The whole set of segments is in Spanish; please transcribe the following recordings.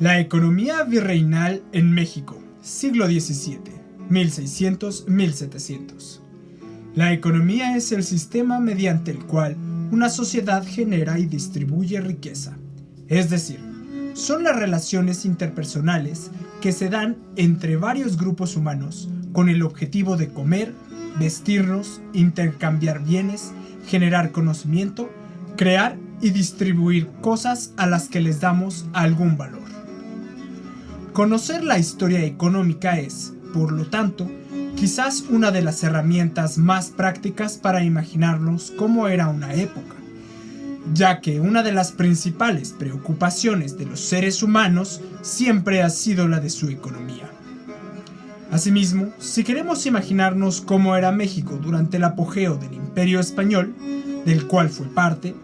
La economía virreinal en México, siglo XVII, 1600-1700. La economía es el sistema mediante el cual una sociedad genera y distribuye riqueza. Es decir, son las relaciones interpersonales que se dan entre varios grupos humanos con el objetivo de comer, vestirnos, intercambiar bienes, generar conocimiento, crear y distribuir cosas a las que les damos algún valor. Conocer la historia económica es, por lo tanto, quizás una de las herramientas más prácticas para imaginarnos cómo era una época, ya que una de las principales preocupaciones de los seres humanos siempre ha sido la de su economía. Asimismo, si queremos imaginarnos cómo era México durante el apogeo del Imperio Español, del cual fue parte,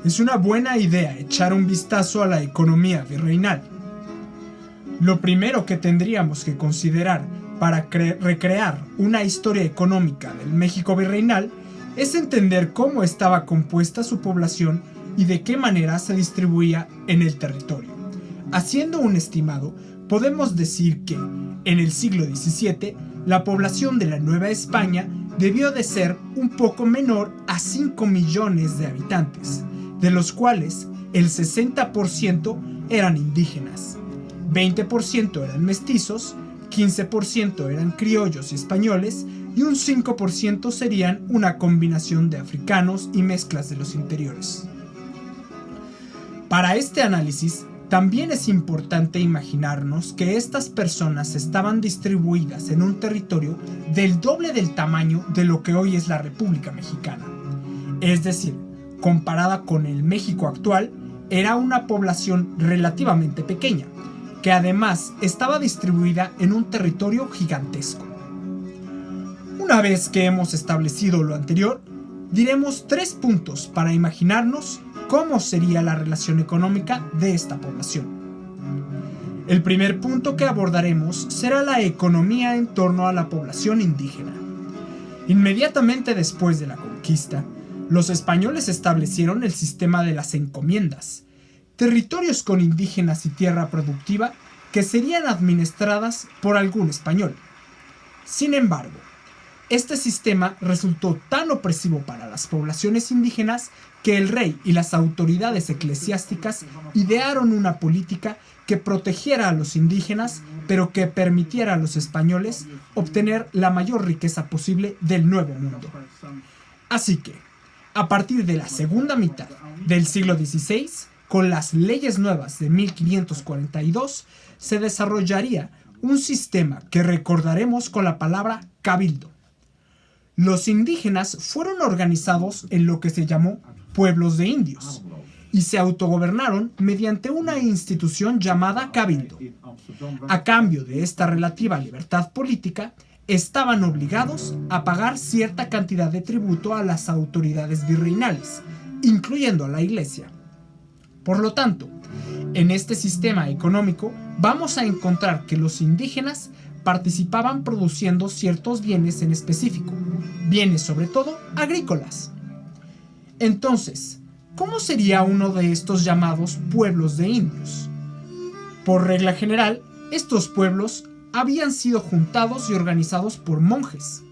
es una buena idea echar un vistazo a la economía virreinal. Lo primero que tendríamos que considerar para recrear una historia económica del México virreinal es entender cómo estaba compuesta su población y de qué manera se distribuía en el territorio. Haciendo un estimado, podemos decir que, en el siglo XVII, la población de la Nueva España debió de ser un poco menor a 5 millones de habitantes, de los cuales el 60% eran indígenas, 20% eran mestizos, 15% eran criollos y españoles y un 5% serían una combinación de africanos y mezclas de los interiores. Para este análisis, también es importante imaginarnos que estas personas estaban distribuidas en un territorio del doble del tamaño de lo que hoy es la República Mexicana. Es decir, comparada con el México actual, era una población relativamente pequeña, que además estaba distribuida en un territorio gigantesco. Una vez que hemos establecido lo anterior, diremos 3 puntos para imaginarnos cómo sería la relación económica de esta población. El primer punto que abordaremos será la economía en torno a la población indígena. Inmediatamente después de la conquista, los españoles establecieron el sistema de las encomiendas, territorios con indígenas y tierra productiva que serían administradas por algún español. Sin embargo, este sistema resultó tan opresivo para las poblaciones indígenas que el rey y las autoridades eclesiásticas idearon una política que protegiera a los indígenas, pero que permitiera a los españoles obtener la mayor riqueza posible del Nuevo Mundo. Así que, a partir de la segunda mitad del siglo XVI, con las leyes nuevas de 1542, se desarrollaría un sistema que recordaremos con la palabra cabildo. Los indígenas fueron organizados en lo que se llamó pueblos de indios y se autogobernaron mediante una institución llamada cabildo. A cambio de esta relativa libertad política, estaban obligados a pagar cierta cantidad de tributo a las autoridades virreinales, incluyendo a la iglesia. Por lo tanto, en este sistema económico vamos a encontrar que los indígenas participaban produciendo ciertos bienes en específico, bienes sobre todo agrícolas. Entonces, ¿cómo sería uno de estos llamados pueblos de indios? Por regla general, estos pueblos habían sido juntados y organizados por monjes,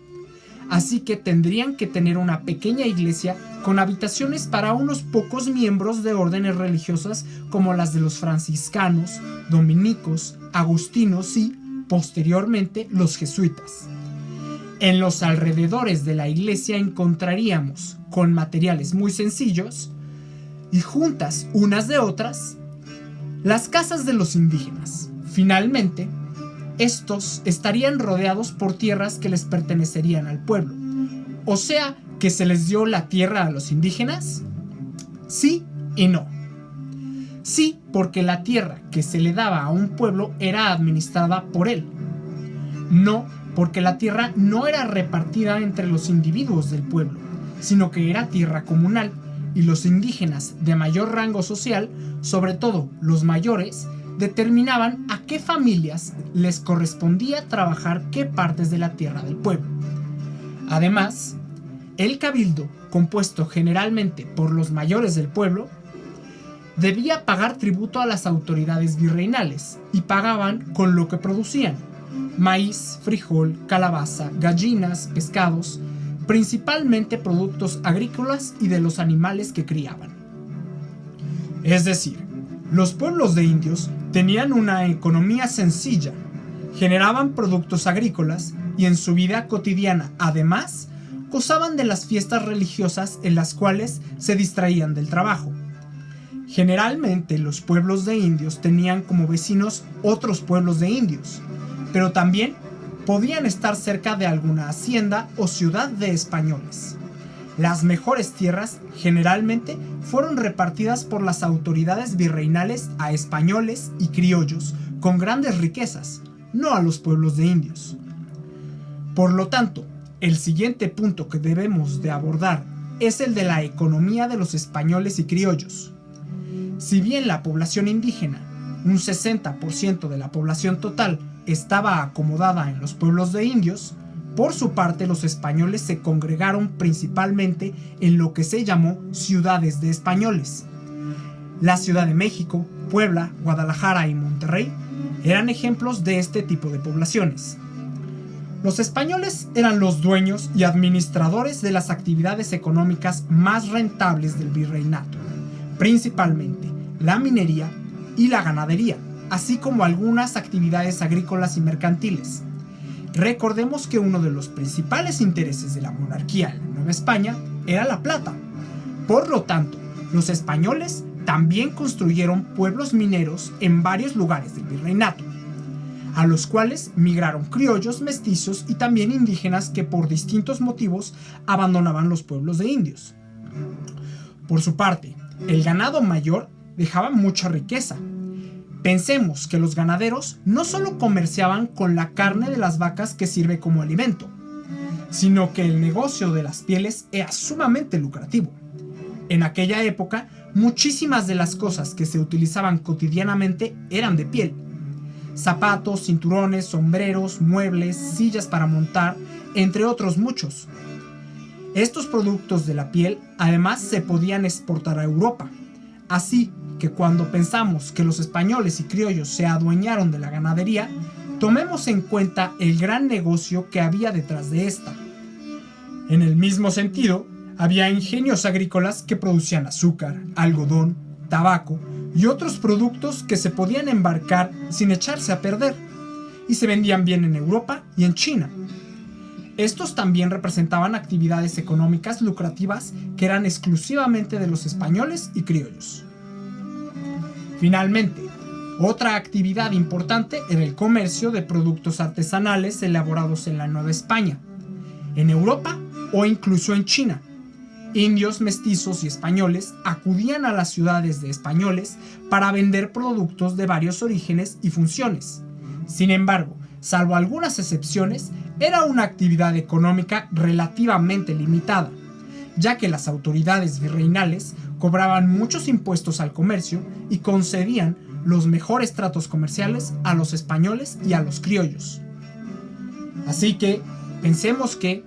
así que tendrían que tener una pequeña iglesia con habitaciones para unos pocos miembros de órdenes religiosas como las de los franciscanos, dominicos, agustinos y, posteriormente, los jesuitas. En los alrededores de la iglesia encontraríamos, con materiales muy sencillos y juntas unas de otras, las casas de los indígenas. Finalmente, estos estarían rodeados por tierras que les pertenecerían al pueblo. O sea, ¿que se les dio la tierra a los indígenas? Sí y no. Sí, porque la tierra que se le daba a un pueblo era administrada por él. No, porque la tierra no era repartida entre los individuos del pueblo, sino que era tierra comunal, y los indígenas de mayor rango social, sobre todo los mayores, determinaban a qué familias les correspondía trabajar qué partes de la tierra del pueblo. Además, el cabildo, compuesto generalmente por los mayores del pueblo, debía pagar tributo a las autoridades virreinales y pagaban con lo que producían: maíz, frijol, calabaza, gallinas, pescados, principalmente productos agrícolas y de los animales que criaban. Es decir, los pueblos de indios tenían una economía sencilla, generaban productos agrícolas y en su vida cotidiana, además, gozaban de las fiestas religiosas en las cuales se distraían del trabajo. Generalmente los pueblos de indios tenían como vecinos otros pueblos de indios, pero también podían estar cerca de alguna hacienda o ciudad de españoles. Las mejores tierras generalmente fueron repartidas por las autoridades virreinales a españoles y criollos con grandes riquezas, no a los pueblos de indios. Por lo tanto, el siguiente punto que debemos de abordar es el de la economía de los españoles y criollos. Si bien la población indígena, un 60% de la población total, estaba acomodada en los pueblos de indios, por su parte los españoles se congregaron principalmente en lo que se llamó ciudades de españoles. La Ciudad de México, Puebla, Guadalajara y Monterrey eran ejemplos de este tipo de poblaciones. Los españoles eran los dueños y administradores de las actividades económicas más rentables del virreinato, principalmente la minería y la ganadería, así como algunas actividades agrícolas y mercantiles. Recordemos que uno de los principales intereses de la monarquía en la Nueva España era la plata. Por lo tanto, los españoles también construyeron pueblos mineros en varios lugares del virreinato, a los cuales migraron criollos, mestizos y también indígenas que por distintos motivos abandonaban los pueblos de indios. Por su parte, el ganado mayor dejaba mucha riqueza. Pensemos que los ganaderos no solo comerciaban con la carne de las vacas que sirve como alimento, sino que el negocio de las pieles era sumamente lucrativo. En aquella época, muchísimas de las cosas que se utilizaban cotidianamente eran de piel. Zapatos, cinturones, sombreros, muebles, sillas para montar, entre otros muchos. Estos productos de la piel además se podían exportar a Europa. Así que cuando pensamos que los españoles y criollos se adueñaron de la ganadería, tomemos en cuenta el gran negocio que había detrás de esta. En el mismo sentido, había ingenios agrícolas que producían azúcar, algodón, tabaco y otros productos que se podían embarcar sin echarse a perder, y se vendían bien en Europa y en China. Estos también representaban actividades económicas lucrativas que eran exclusivamente de los españoles y criollos. Finalmente, otra actividad importante era el comercio de productos artesanales elaborados en la Nueva España, en Europa o incluso en China. Indios, mestizos y españoles acudían a las ciudades de españoles para vender productos de varios orígenes y funciones. Sin embargo, salvo algunas excepciones, era una actividad económica relativamente limitada, ya que las autoridades virreinales cobraban muchos impuestos al comercio y concedían los mejores tratos comerciales a los españoles y a los criollos. Así que, pensemos que,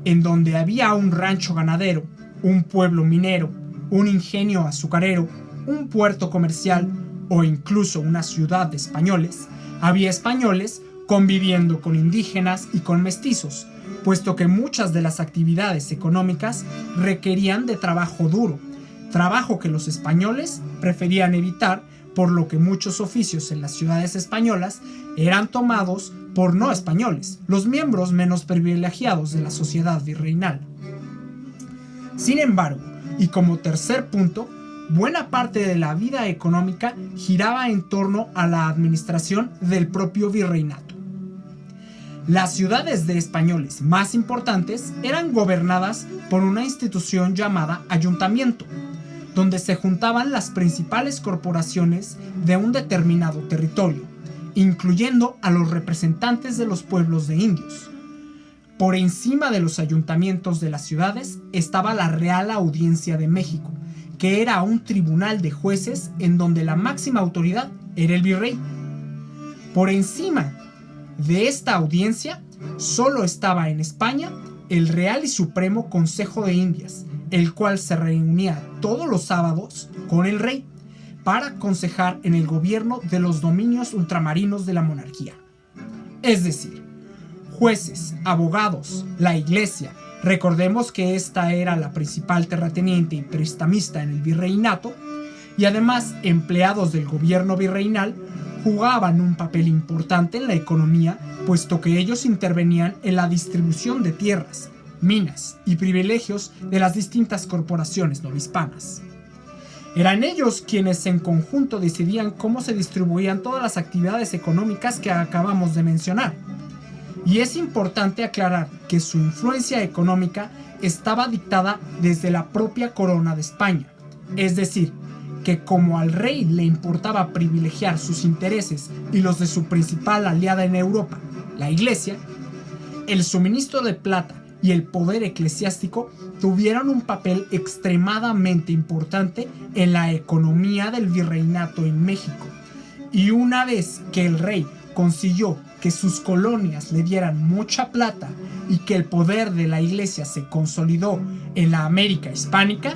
en donde había un rancho ganadero, un pueblo minero, un ingenio azucarero, un puerto comercial o incluso una ciudad de españoles, había españoles conviviendo con indígenas y con mestizos, puesto que muchas de las actividades económicas requerían de trabajo duro, trabajo que los españoles preferían evitar, por lo que muchos oficios en las ciudades españolas eran tomados por no españoles, los miembros menos privilegiados de la sociedad virreinal. Sin embargo, y como tercer punto, buena parte de la vida económica giraba en torno a la administración del propio virreinato. Las ciudades de españoles más importantes eran gobernadas por una institución llamada ayuntamiento, donde se juntaban las principales corporaciones de un determinado territorio, incluyendo a los representantes de los pueblos de indios. Por encima de los ayuntamientos de las ciudades estaba la Real Audiencia de México, que era un tribunal de jueces en donde la máxima autoridad era el virrey. Por encima de esta audiencia solo estaba en España el Real y Supremo Consejo de Indias, el cual se reunía todos los sábados con el rey, para aconsejar en el gobierno de los dominios ultramarinos de la monarquía. Es decir, jueces, abogados, la iglesia. Recordemos que esta era la principal terrateniente y prestamista en el virreinato, y además empleados del gobierno virreinal jugaban un papel importante en la economía, puesto que ellos intervenían en la distribución de tierras, minas y privilegios de las distintas corporaciones novohispanas. Eran ellos quienes en conjunto decidían cómo se distribuían todas las actividades económicas que acabamos de mencionar. Y es importante aclarar que su influencia económica estaba dictada desde la propia corona de España, es decir, que como al rey le importaba privilegiar sus intereses y los de su principal aliada en Europa, la Iglesia, el suministro de plata y el poder eclesiástico tuvieron un papel extremadamente importante en la economía del virreinato en México. Y una vez que el rey consiguió que sus colonias le dieran mucha plata y que el poder de la Iglesia se consolidó en la América hispánica,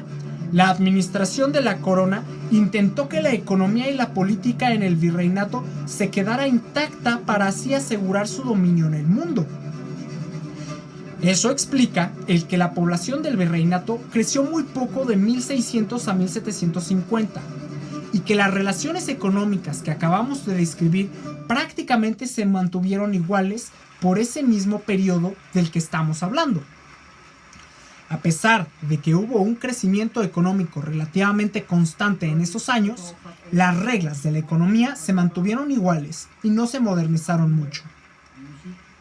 la administración de la corona intentó que la economía y la política en el virreinato se quedara intacta para así asegurar su dominio en el mundo. Eso explica el que la población del virreinato creció muy poco de 1600 a 1750 y que las relaciones económicas que acabamos de describir prácticamente se mantuvieron iguales por ese mismo periodo del que estamos hablando. A pesar de que hubo un crecimiento económico relativamente constante en esos años, las reglas de la economía se mantuvieron iguales y no se modernizaron mucho.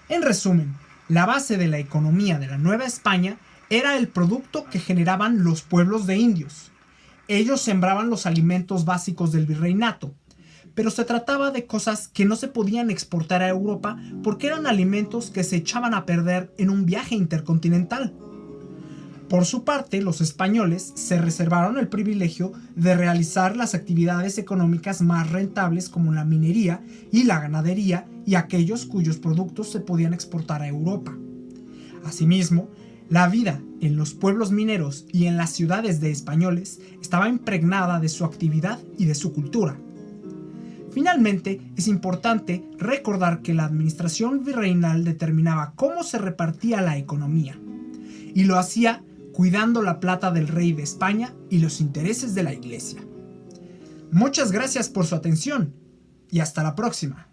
En resumen, la base de la economía de la Nueva España era el producto que generaban los pueblos de indios. Ellos sembraban los alimentos básicos del virreinato, pero se trataba de cosas que no se podían exportar a Europa porque eran alimentos que se echaban a perder en un viaje intercontinental. Por su parte, los españoles se reservaron el privilegio de realizar las actividades económicas más rentables como la minería y la ganadería y aquellos cuyos productos se podían exportar a Europa. Asimismo, la vida en los pueblos mineros y en las ciudades de españoles estaba impregnada de su actividad y de su cultura. Finalmente, es importante recordar que la administración virreinal determinaba cómo se repartía la economía, y lo hacía cuidando la plata del rey de España y los intereses de la Iglesia. Muchas gracias por su atención y hasta la próxima.